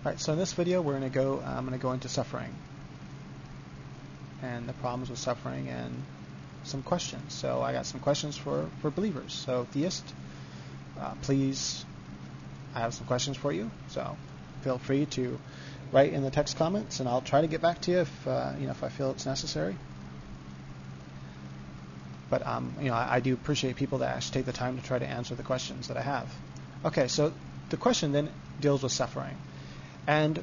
Alright, so in this video I'm going to go into suffering and the problems with suffering and some questions. So I got some questions for believers. So theist, please, I have some questions for you. So feel free to write in the text comments, and I'll try to get back to you if I feel it's necessary. But I do appreciate people that actually take the time to try to answer the questions that I have. Okay, so the question then deals with suffering and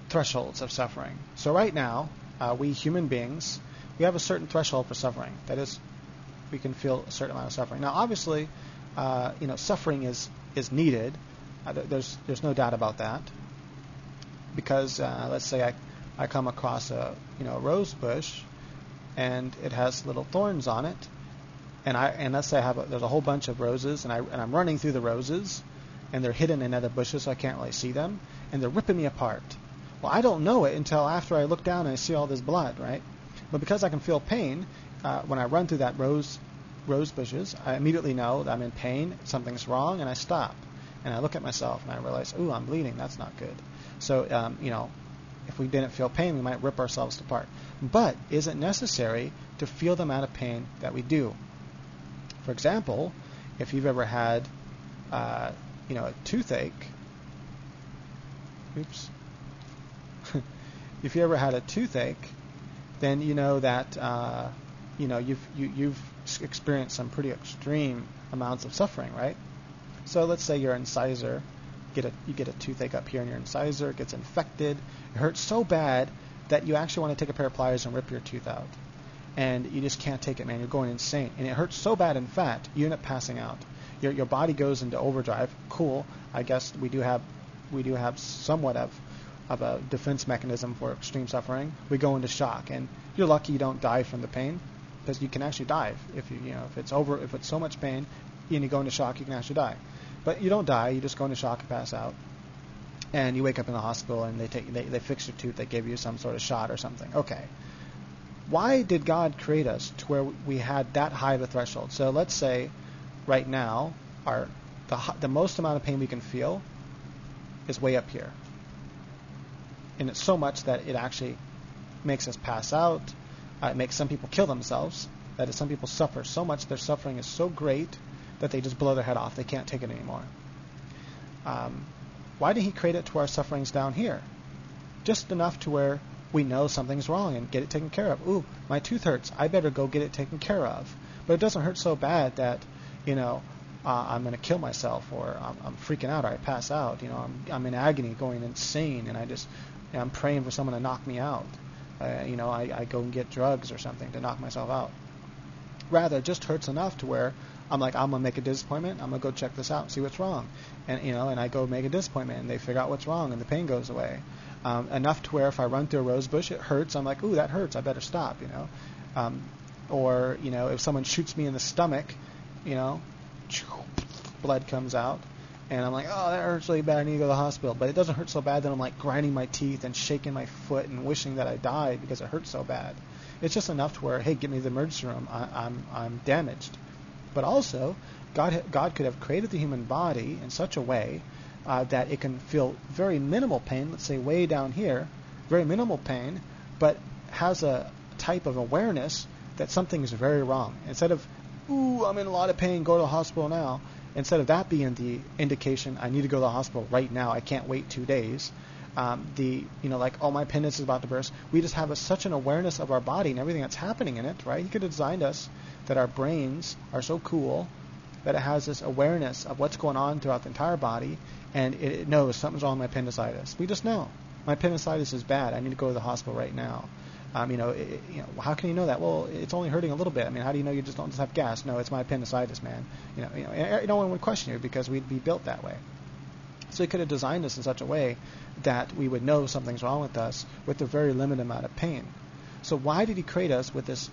thresholds of suffering. So right now, we human beings, we have a certain threshold for suffering. That is, we can feel a certain amount of suffering. Now, obviously, suffering is needed. There's no doubt about that. Because let's say I come across a rose bush, and it has little thorns on it, and let's say there's a whole bunch of roses, and I'm running through the roses, and they're hidden in other bushes, so I can't really see them, and they're ripping me apart. Well, I don't know it until after I look down and I see all this blood, right? But because I can feel pain when I run through that rose bushes, I immediately know that I'm in pain, something's wrong, and I stop. And I look at myself and I realize, ooh, I'm bleeding, that's not good. So, if we didn't feel pain, we might rip ourselves apart. But is it necessary to feel the amount of pain that we do? For example, if you've ever had a toothache, if you ever had a toothache, then you know that you've experienced some pretty extreme amounts of suffering, right? So let's say your incisor, you get a toothache up here in your incisor, it gets infected, it hurts so bad that you actually want to take a pair of pliers and rip your tooth out, and you just can't take it, man. You're going insane, and it hurts so bad. In fact, you end up passing out. Your body goes into overdrive. Cool. I guess we do have somewhat of a defense mechanism for extreme suffering. We go into shock, and you're lucky you don't die from the pain, because you can actually die if it's so much pain and you go into shock, you can actually die. But you don't die. You just go into shock and pass out, and you wake up in the hospital, and they fix your tooth. They give you some sort of shot or something. Okay. Why did God create us to where we had that high of a threshold? So let's say right now the most amount of pain we can feel is way up here. And it's so much that it actually makes us pass out. It makes some people kill themselves. That is, some people suffer so much, their suffering is so great that they just blow their head off. They can't take it anymore. Why did he create it to where our suffering's down here? Just enough to where we know something's wrong and get it taken care of. Ooh, my tooth hurts. I better go get it taken care of. But it doesn't hurt so bad that, I'm going to kill myself, or I'm freaking out, or I pass out. I'm in agony, going insane, and I'm praying for someone to knock me out. I go and get drugs or something to knock myself out. Rather, it just hurts enough to where I'm like, I'm going to make a disappointment. I'm going to go check this out and see what's wrong. And I go make a disappointment, and they figure out what's wrong, and the pain goes away. Enough to where if I run through a rose bush, it hurts. I'm like, ooh, that hurts. I better stop, Or, if someone shoots me in the stomach, blood comes out. And I'm like, oh, that hurts really bad. I need to go to the hospital. But it doesn't hurt so bad that I'm like grinding my teeth and shaking my foot and wishing that I died because it hurts so bad. It's just enough to where, hey, get me to the emergency room. I'm damaged. But also, God could have created the human body in such a way that it can feel very minimal pain. Let's say way down here, very minimal pain, but has a type of awareness that something is very wrong. Instead of, ooh, I'm in a lot of pain, go to the hospital now. Instead of that being the indication, I need to go to the hospital right now, I can't wait 2 days, oh, my appendix is about to burst. We just have such an awareness of our body and everything that's happening in it, right? He could have designed us that our brains are so cool that it has this awareness of what's going on throughout the entire body, and it knows something's wrong with my appendicitis. We just know. My appendicitis is bad. I need to go to the hospital right now. How can you know that? Well, it's only hurting a little bit. How do you know you don't just have gas? No, it's my appendicitis, man. No one would question you because we'd be built that way. So he could have designed us in such a way that we would know something's wrong with us with a very limited amount of pain. So why did he create us with this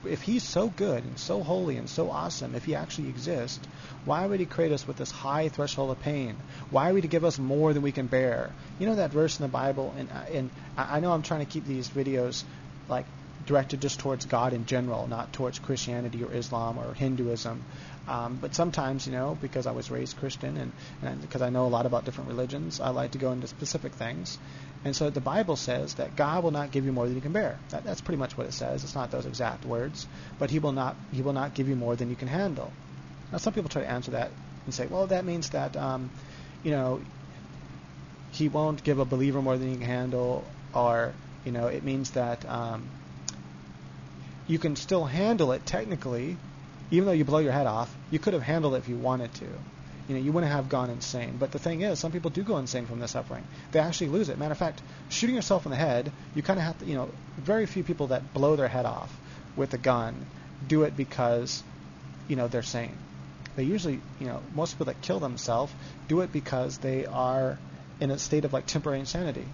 if he's so good and so holy and so awesome, if he actually exists, why would he create us with this high threshold of pain? Why would he give us more than we can bear? You know that verse in the Bible, and I know I'm trying to keep these videos like directed just towards God in general, not towards Christianity or Islam or Hinduism. But sometimes, because I was raised Christian and because I know a lot about different religions, I like to go into specific things. And so the Bible says that God will not give you more than you can bear. That's pretty much what it says. It's not those exact words, but He will not give you more than you can handle. Now, some people try to answer that and say, well, that means that, He won't give a believer more than you can handle, or, it means that you can still handle it technically. Even though you blow your head off, you could have handled it if you wanted to. You wouldn't have gone insane. But the thing is, some people do go insane from the suffering. They actually lose it. Matter of fact, shooting yourself in the head, you kind of have to, very few people that blow their head off with a gun do it because, they're sane. They usually, most people that kill themselves do it because they are in a state of like temporary insanity.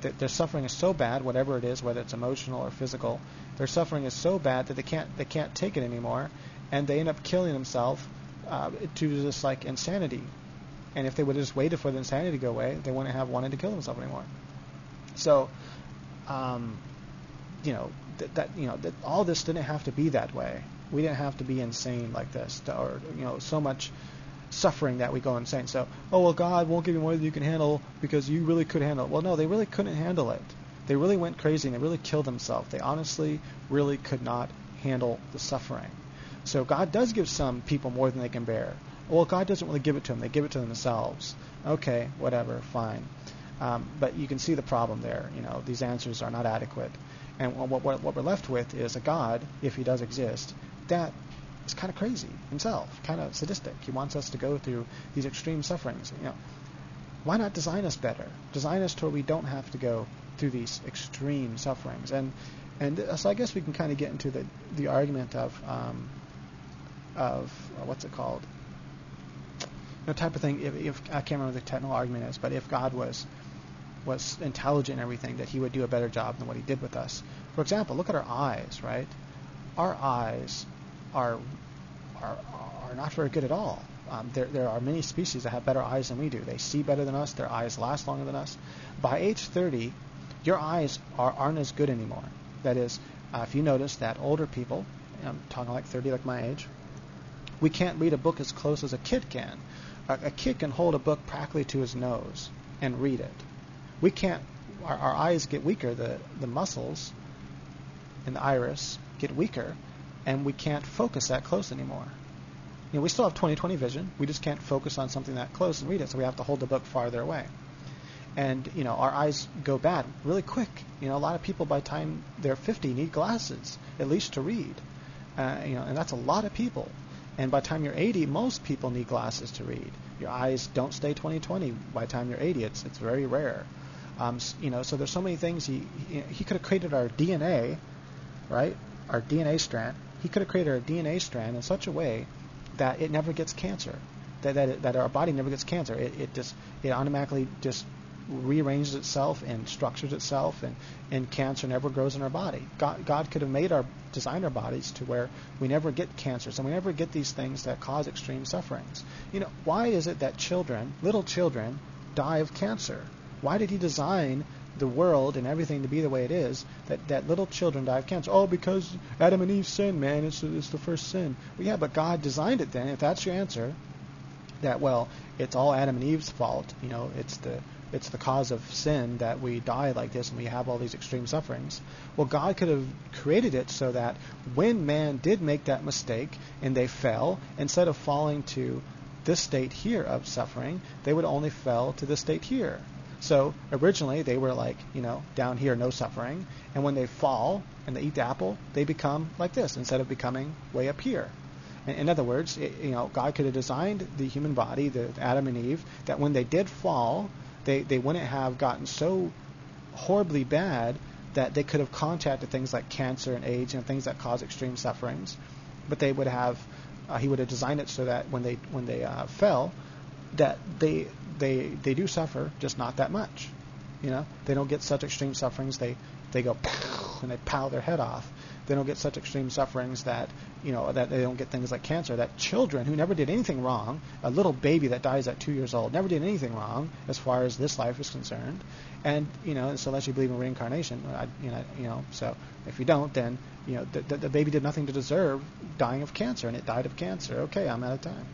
Their suffering is so bad, whatever it is, whether it's emotional or physical, their suffering is so bad that they can't take it anymore, and they end up killing themselves to just like insanity. And if they would have just waited for the insanity to go away, they wouldn't have wanted to kill themselves anymore. So, that all this didn't have to be that way. We didn't have to be insane like this, or so much suffering that we go insane. So, God won't give you more than you can handle because you really could handle it. Well, no, they really couldn't handle it. They really went crazy and they really killed themselves. They honestly really could not handle the suffering. So God does give some people more than they can bear. Well, God doesn't really give it to them. They give it to themselves. Okay, whatever, fine. But you can see the problem there. These answers are not adequate. And what we're left with is a God, if He does exist, that is kind of crazy himself, kind of sadistic. He wants us to go through these extreme sufferings. Why not design us better? Design us to where we don't have to go through these extreme sufferings. And so I guess we can kind of get into the argument of what's it called? Type of thing. If I can't remember what the technical argument is, but if God was intelligent and everything, that He would do a better job than what He did with us. For example, look at our eyes, right? Our eyes are not very good at all. There are many species that have better eyes than we do. They see better than us. Their eyes last longer than us. By age 30, your eyes aren't as good anymore. That is, if you notice that older people, I'm talking like 30, like my age, we can't read a book as close as a kid can. A kid can hold a book practically to his nose and read it. We can't. Our eyes get weaker. The muscles in the iris get weaker, and we can't focus that close anymore. We still have 20/20 vision. We just can't focus on something that close and read it, so we have to hold the book farther away. And our eyes go bad really quick. A lot of people by the time they're 50 need glasses at least to read. And that's a lot of people. And by the time you're 80, most people need glasses to read. Your eyes don't stay 20/20 by the time you're 80. It's very rare. So there's so many things. He could have created our DNA, right? Our DNA strand. He could have created our DNA strand in such a way that it never gets cancer. That our body never gets cancer. It automatically just rearranges itself and structures itself, and cancer never grows in our body. God could have designed our bodies to where we never get cancers and we never get these things that cause extreme sufferings. Why is it that little children, die of cancer? Why did He design the world and everything to be the way it is, that little children die of cancer? Oh, because Adam and Eve sinned, man. It's the first sin. Well, yeah, but God designed it then. If that's your answer, that, well, it's all Adam and Eve's fault. It's the cause of sin that we die like this and we have all these extreme sufferings. Well, God could have created it so that when man did make that mistake and they fell, instead of falling to this state here of suffering, they would only fell to this state here. So originally they were like, down here, no suffering. And when they fall and they eat the apple, they become like this instead of becoming way up here. In other words, God could have designed the human body, the Adam and Eve, that when they did fall, they wouldn't have gotten so horribly bad that they could have contacted things like cancer and AIDS and things that cause extreme sufferings. But they would have, He would have designed it so that when they fell, that they do suffer, just not that much. They don't get such extreme sufferings. They go pow, and they pow their head off. they don't get such extreme sufferings that, that they don't get things like cancer. That children who never did anything wrong, a little baby that dies at 2 years old, never did anything wrong as far as this life is concerned. And, so unless you believe in reincarnation, so if you don't, then, the baby did nothing to deserve dying of cancer, and it died of cancer. Okay, I'm out of time.